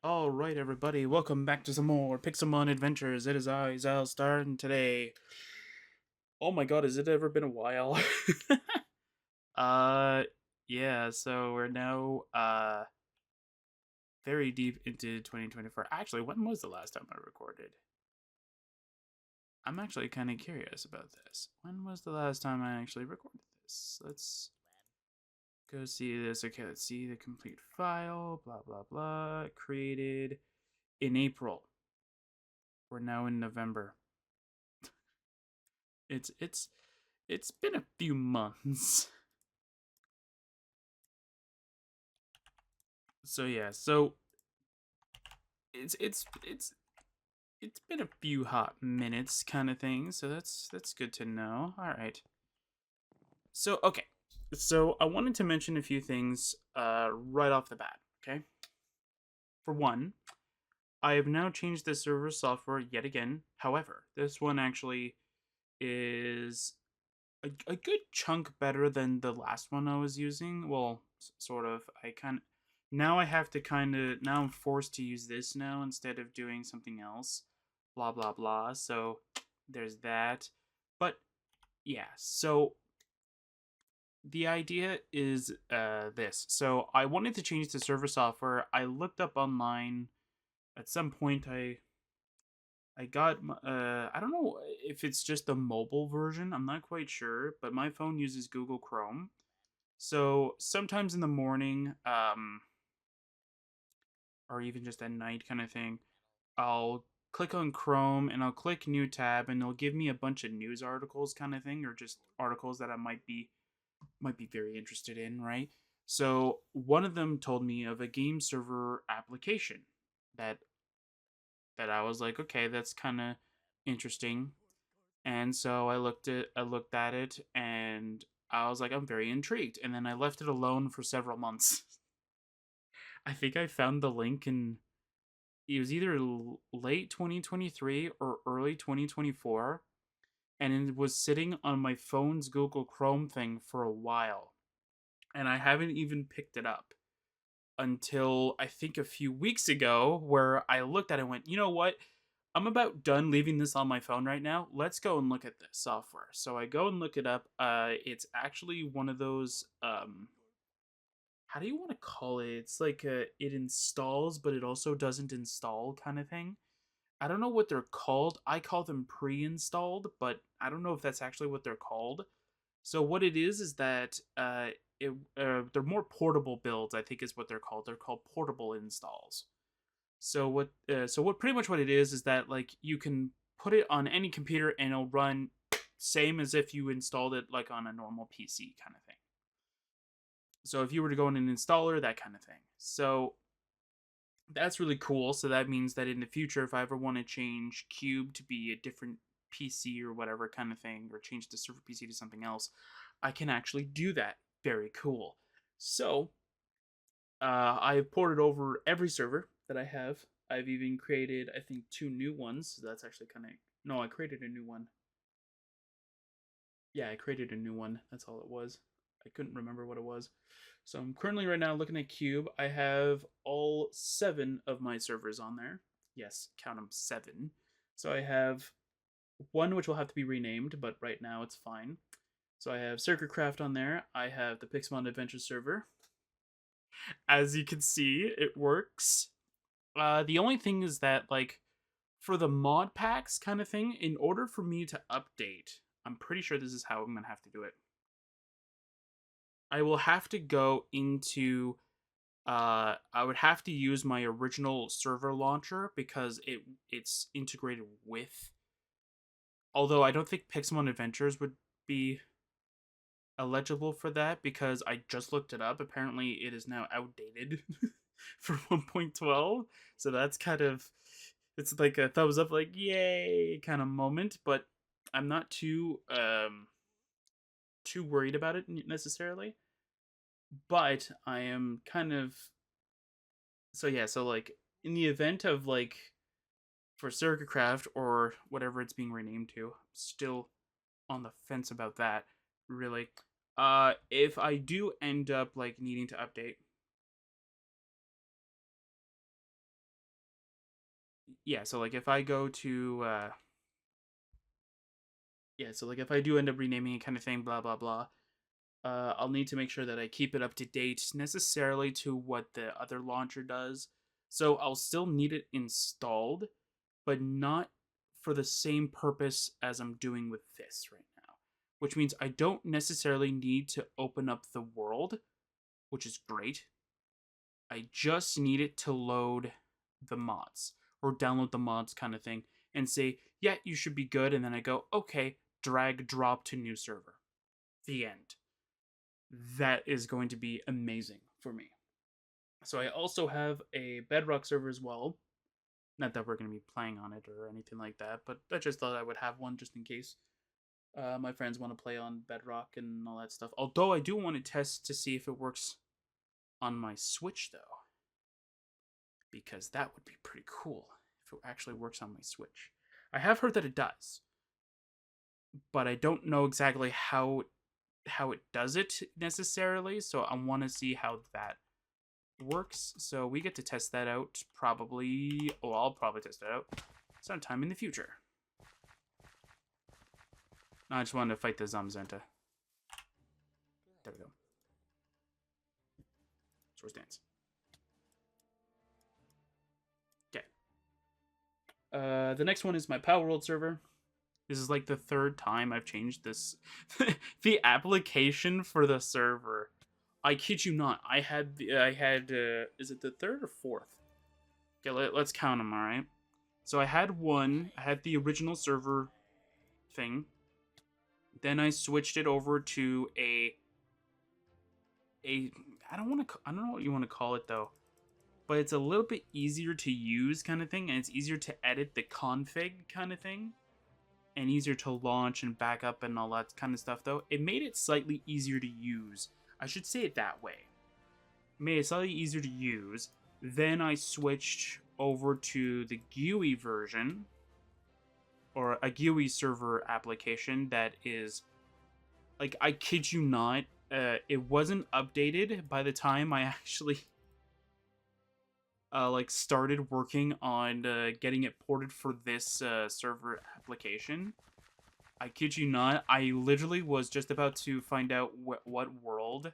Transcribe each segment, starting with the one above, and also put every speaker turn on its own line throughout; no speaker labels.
Alright, everybody, welcome back to some more Pixelmon adventures. It is I, Xilestar, and today. Oh my god, has it ever been a while? uh, yeah, so we're now, very deep into 2024. Actually, when was the last time I recorded? I'm actually kind of curious about this. When was the last time I actually recorded this? Let's go see this. Okay, let's see the complete file, blah, blah, blah. Created in April. We're now in November. It's been a few months. So yeah, so it's it's been a few hot minutes kind of thing, so that's good to know. All right. So okay. So I wanted to mention a few things right off the bat, okay? For one, I have now changed the server software yet again. However, this one actually is a good chunk better than the last one I was using. Well, sort of. Now I have to now I'm forced to use this now instead of doing something else. Blah blah blah. So there's that. But yeah, so the idea is this. So I wanted to change the server software. I looked up online. At some point, I got I don't know if it's just the mobile version. I'm not quite sure, but my phone uses Google Chrome. So sometimes in the morning, or even just at night kind of thing, I'll click on Chrome and I'll click new tab and it'll give me a bunch of news articles kind of thing, or just articles that I might be very interested in, right? So one of them told me of a game server application that I was like, okay, that's kind of interesting. And so I looked at it and I was like, I'm very intrigued. And then I left it alone for several months. I think I found the link in it was either late 2023 or early 2024, and it was sitting on my phone's Google Chrome thing for a while. And I haven't even picked it up until I think a few weeks ago, where I looked at it and went, you know what? I'm about done leaving this on my phone right now. Let's go and look at this software. So I go and look it up. It's actually one of those how do you want to call it? It's like it installs, but it also doesn't install kind of thing. I don't know what they're called. I call them pre-installed, but I don't know if that's actually what they're called. So what it is that they're more portable builds. I think is what they're called. They're called portable installs. So what pretty much what it is that like you can put it on any computer and it'll run same as if you installed it like on a normal PC kind of thing. So if you were to go in an installer, that kind of thing. So that's really cool. So that means that in the future, if I ever want to change Cube to be a different PC or whatever kind of thing, or change the server PC to something else, I can actually do that. Very cool. So I've ported over every server that I have. I've even created, I think, two new ones. So that's actually kind of no, I created a new one. Yeah, I created a new one. That's all it was. I couldn't remember what it was. So I'm currently right now looking at Cube. I have all 7 of my servers on there. Yes, count them 7. So I have one which will have to be renamed, but right now it's fine. So I have Circuitcraft on there. I have the Pixelmon Adventure server. As you can see, it works. The only thing is that, like, for the mod packs kind of thing, in order for me to update, I'm pretty sure this is how I'm gonna have to do it. I will have to go into I would have to use my original server launcher because it's integrated with. Although I don't think Pixelmon Adventures would be eligible for that because I just looked it up. Apparently, it is now outdated for 1.12. So that's kind of it's like a thumbs up, like yay kind of moment. But I'm not too worried about it necessarily. But I am kind of so yeah. So like in the event of like for Circuitcraft or whatever it's being renamed to, still on the fence about that. Really, if I do end up like needing to update, yeah, so like if I go to yeah, so like if I do end up renaming it kind of thing, blah blah blah, I'll need to make sure that I keep it up to date necessarily to what the other launcher does. So I'll still need it installed, but not for the same purpose as I'm doing with this right now. Which means I don't necessarily need to open up the world, which is great. I just need it to load the mods or download the mods kind of thing and say, yeah, you should be good. And then I go, okay, drag, drop to new server. The end. That is going to be amazing for me. So I also have a Bedrock server as well. Not that we're going to be playing on it or anything like that, but I just thought I would have one just in case my friends want to play on Bedrock and all that stuff. Although I do want to test to see if it works on my Switch, though. Because that would be pretty cool if it actually works on my Switch. I have heard that it does, but I don't know exactly how it does it necessarily, so I want to see how that works. So we get to test that out probably. Oh, I'll probably test that out sometime in the future. No, I just wanted to fight the Zamazenta. There we go. Source dance. Okay. The next one is my Power World server. This is like the third time I've changed this. The application for the server. I kid you not. I had is it the third or fourth? Okay, let's count them, all right? So I had one. I had the original server thing. Then I switched it over to a I don't know what you want to call it though. But it's a little bit easier to use kind of thing, and it's easier to edit the config kind of thing, and easier to launch and back up and all that kind of stuff though. It made it slightly easier to use. I should say it that way. It made it slightly easier to use. Then I switched over to the GUI version, or a GUI server application that is, like, I kid you not, it wasn't updated by the time I actually like started working on getting it ported for this server application. I kid you not, I literally was just about to find out what world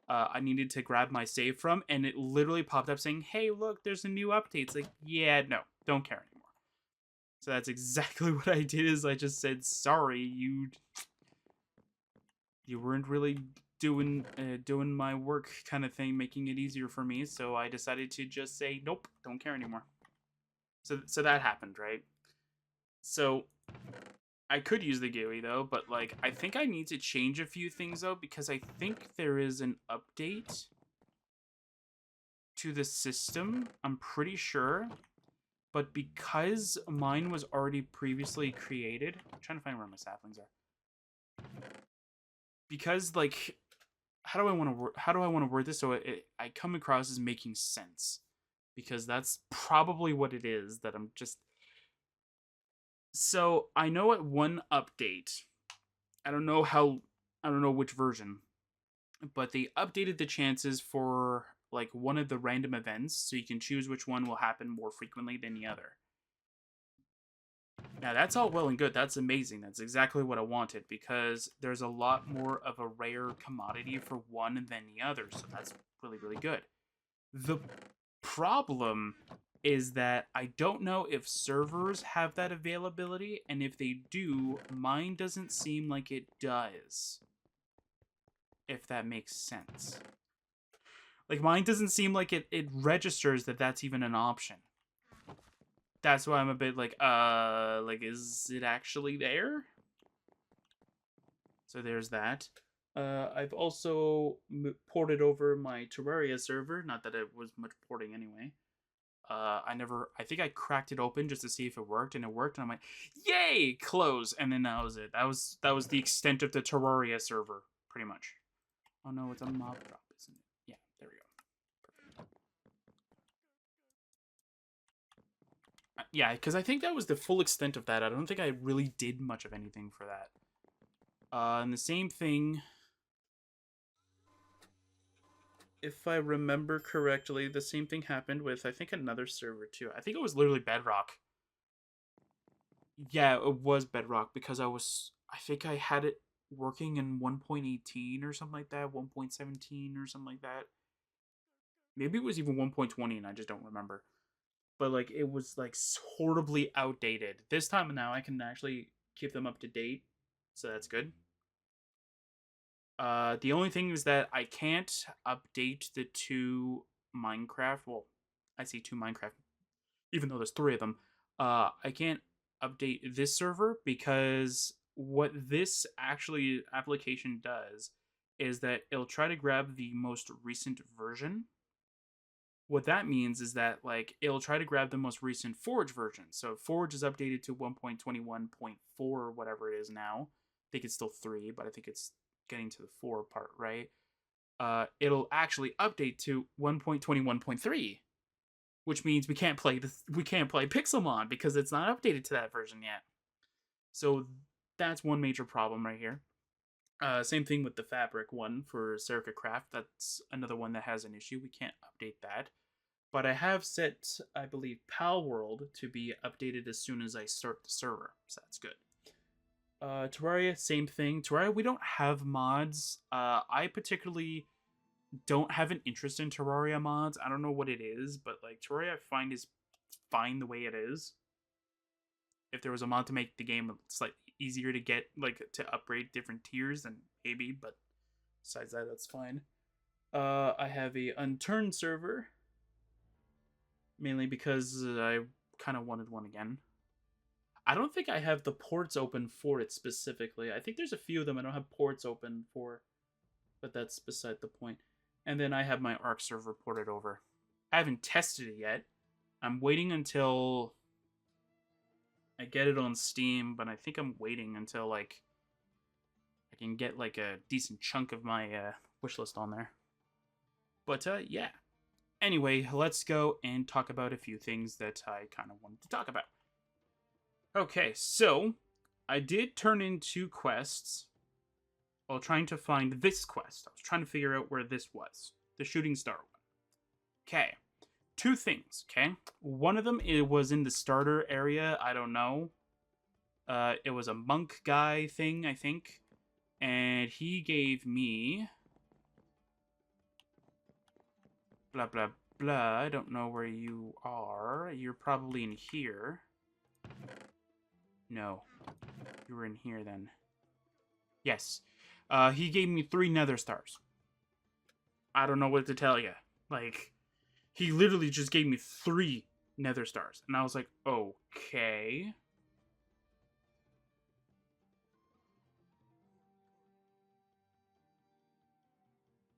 I needed to grab my save from, and it literally popped up saying, hey, look, there's a new update. It's like, yeah, no, don't care anymore. So that's exactly what I did, is I just said, sorry, you weren't really doing my work kind of thing, making it easier for me, so I decided to just say, nope, don't care anymore. So that happened, right? So I could use the GUI though, but like I think I need to change a few things though, because I think there is an update to the system. I'm pretty sure. But because mine was already previously created, I'm trying to find where my saplings are. Because like, how do I want to word this so I come across as making sense? Because that's probably what it is that I'm just. So I know at one update, I don't know which version, but they updated the chances for like one of the random events, so you can choose which one will happen more frequently than the other. Now that's all well and good. That's amazing. That's exactly what I wanted, because there's a lot more of a rare commodity for one than the other. So that's really, really good. The problem is that I don't know if servers have that availability, and if they do, mine doesn't seem like it does. If that makes sense. Like, mine doesn't seem like it registers that that's even an option. That's why I'm a bit like, is it actually there? So there's that. I've also ported over my Terraria server. Not that it was much porting anyway. I think I cracked it open just to see if it worked, and it worked, and I'm like, yay, close, and then that was it. That was the extent of the Terraria server, pretty much. Oh no, it's a mob drop, isn't it? Yeah, there we go. Perfect. Yeah, because I think that was the full extent of that. I don't think I really did much of anything for that. And the same thing. if I remember correctly, the same thing happened with I think another server too. I think it was literally Bedrock. Yeah, it was Bedrock because I think I had it working in 1.18 or something like that, 1.17 or something like that. Maybe it was even 1.20 and I just don't remember. But like it was like horribly outdated. This time now I can actually keep them up to date. So that's good. The only thing is that I can't update the two Minecraft. Well, I see two Minecraft, even though there's three of them. I can't update this server because what this actually application does is that it'll try to grab the most recent version. What that means is that like it'll try to grab the most recent Forge version. So Forge is updated to 1.21.4 or whatever it is now. I think it's still 3, but I think it's getting to the 4 part, right? It'll actually update to 1.21.3, which means we can't play Pixelmon because it's not updated to that version yet. So that's one major problem right here. Same thing with the Fabric one for Serica Craft. That's another one that has an issue. We can't update that. But I have set, I believe, Pal World to be updated as soon as I start the server, so that's good. Terraria, same thing. Terraria, we don't have mods. I particularly don't have an interest in Terraria mods. I don't know what it is, but like Terraria, I find is fine the way it is. If there was a mod to make the game slightly easier to get, like to upgrade different tiers, then maybe. But besides that, that's fine. I have a unturned server, mainly because I kind of wanted one again. I don't think I have the ports open for it specifically. I think there's a few of them I don't have ports open for, but that's beside the point. And then I have my Arc server ported over. I haven't tested it yet. I'm waiting until I get it on Steam, but I think I'm waiting until like I can get like a decent chunk of my wish list on there. But yeah. Anyway, let's go and talk about a few things that I kind of wanted to talk about. Okay, so I did turn in 2 quests while trying to find this quest. I was trying to figure out where this was. The Shooting Star one. Okay. 2 things, okay? One of them, it was in the starter area. I don't know. It was a monk guy thing, I think. And he gave me... blah, blah, blah. I don't know where you are. You're probably in here. No. You were in here then. Yes. He gave me 3 nether stars. I don't know what to tell you. Like, he literally just gave me 3 nether stars. And I was like, okay.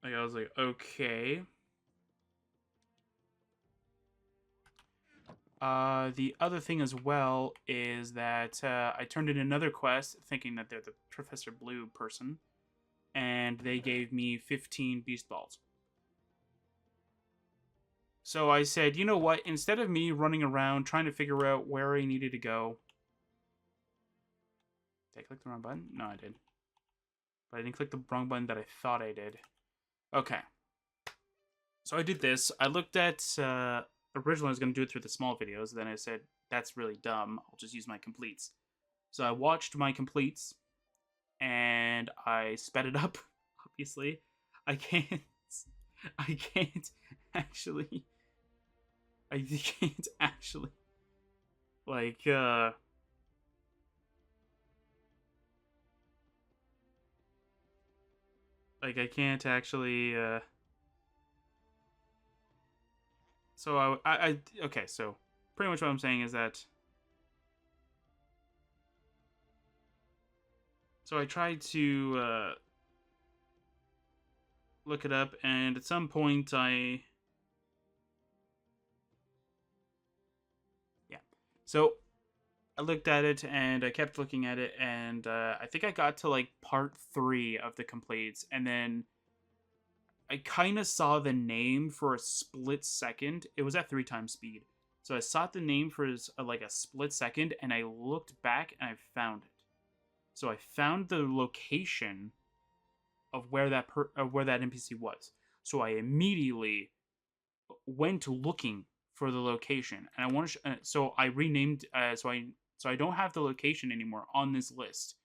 Like, I was like, okay. The other thing as well is that I turned in another quest thinking that they're the Professor Blue person. And they gave me 15 beast balls. So I said, you know what? Instead of me running around trying to figure out where I needed to go. Did I click the wrong button? No, I did. But I didn't click the wrong button that I thought I did. Okay. So I did this. I looked at... originally I was going to do it through the small videos. Then I said, that's really dumb. I'll just use my completes. So I watched my completes. And I sped it up, obviously. I can't actually... I can't actually... Like, Like, I can't actually, So, okay, so, pretty much what I'm saying is that... So I tried to, look it up, and at some point Yeah. So, I looked at it, and I kept looking at it, and, I think I got to, like, part 3 of the completes, and then I kind of saw the name for a split second. It was at 3 times speed. So I saw the name for like a split second, and I looked back, and I found it. So I found the location of where that NPC was. So I immediately went looking for the location, and I want to. So I renamed. So I don't have the location anymore on this list.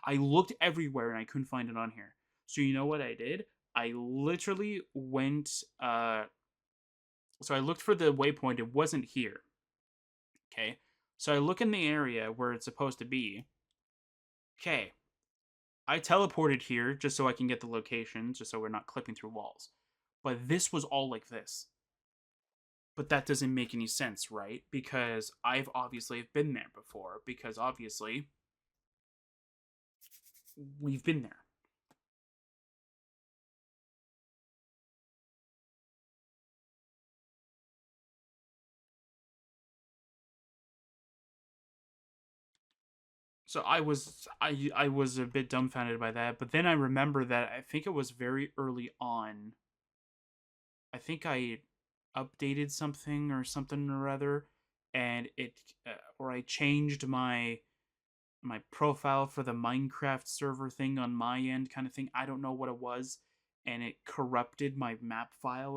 I looked everywhere and I couldn't find it on here. So you know what I did? I literally went. So I looked for the waypoint. It wasn't here. Okay. So I look in the area where it's supposed to be. Okay. I teleported here just so I can get the location, just so we're not clipping through walls. But this was all like this. But that doesn't make any sense, right? Because I've obviously been there before. Because obviously we've been there. So I was a bit dumbfounded by that, but then I remember that I think it was very early on. I think I updated something or something or other, and or I changed my profile for the Minecraft server thing on my end, kind of thing. I don't know what it was, and it corrupted my map file